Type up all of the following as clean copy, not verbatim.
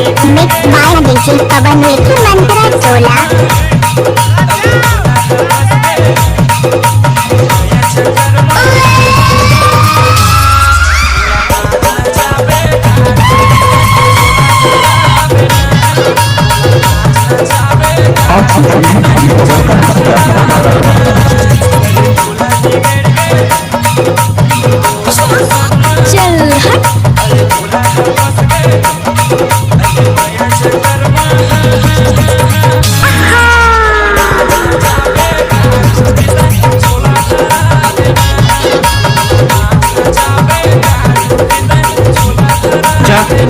Mix by DJ पवन लेकिन मंत्रा चोला। चल हट।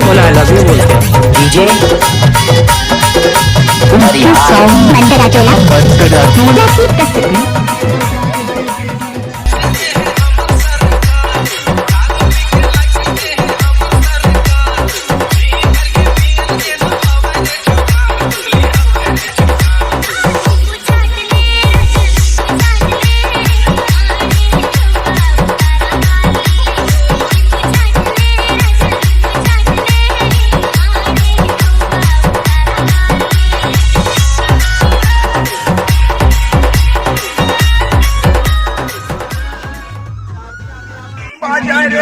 बोला आई लव यू बोलते डीजे मंत्रा चोला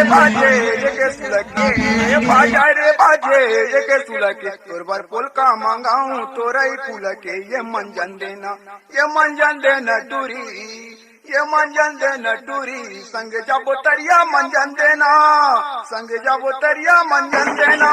बाजे ये के सुलके बाजा रे बाजे ये के सुलके तोरबर पुल का मंगाऊं तोरई फूल के ये मंजन देना टूरी ये मंजन देना टूरी संग जाबो तरिया मंजन देना संग जाबो तरिया मंजन देना।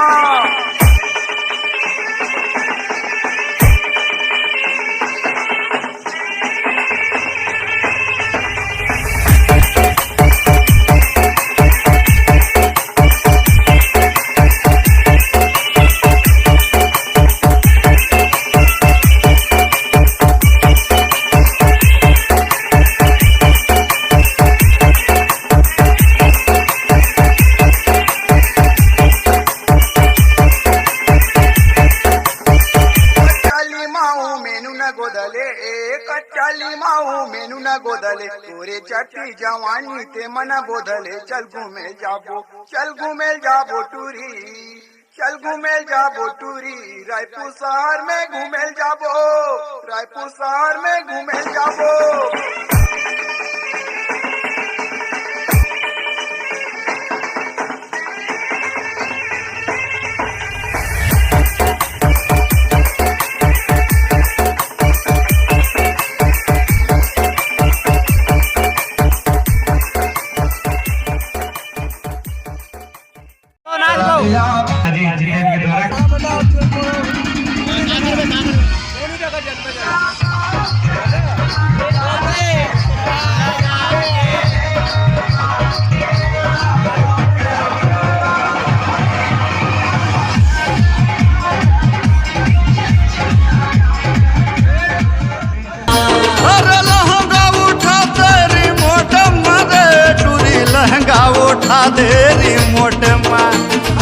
गोदले तोरे चटी जवानी ते मन बोधले चल घूमे जाबो टूरी चल घूमे जाबो टूरी रायपुर शहर में घूमे जाबो रायपुर शहर में घूमे जाबो। उठा दे रिमोट मां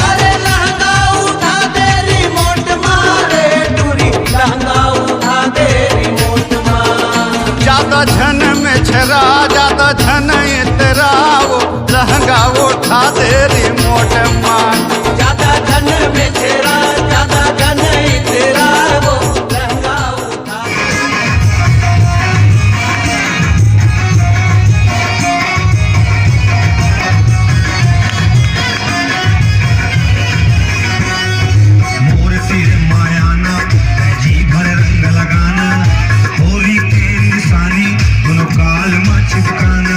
अरे लहंगा उठा दे रिमोट मारे टूरी लहंगा उठा दे रिमोट मां। ज्यादा झन में छरा ज्यादा झन इतरा वो लहंगा उठा दे रिमोट मां। ज्यादा झन में छरा ज्यादा झन इतरा वो लहंगा उठा लगाना होली के निशानी दोनों काल में चिपकाना।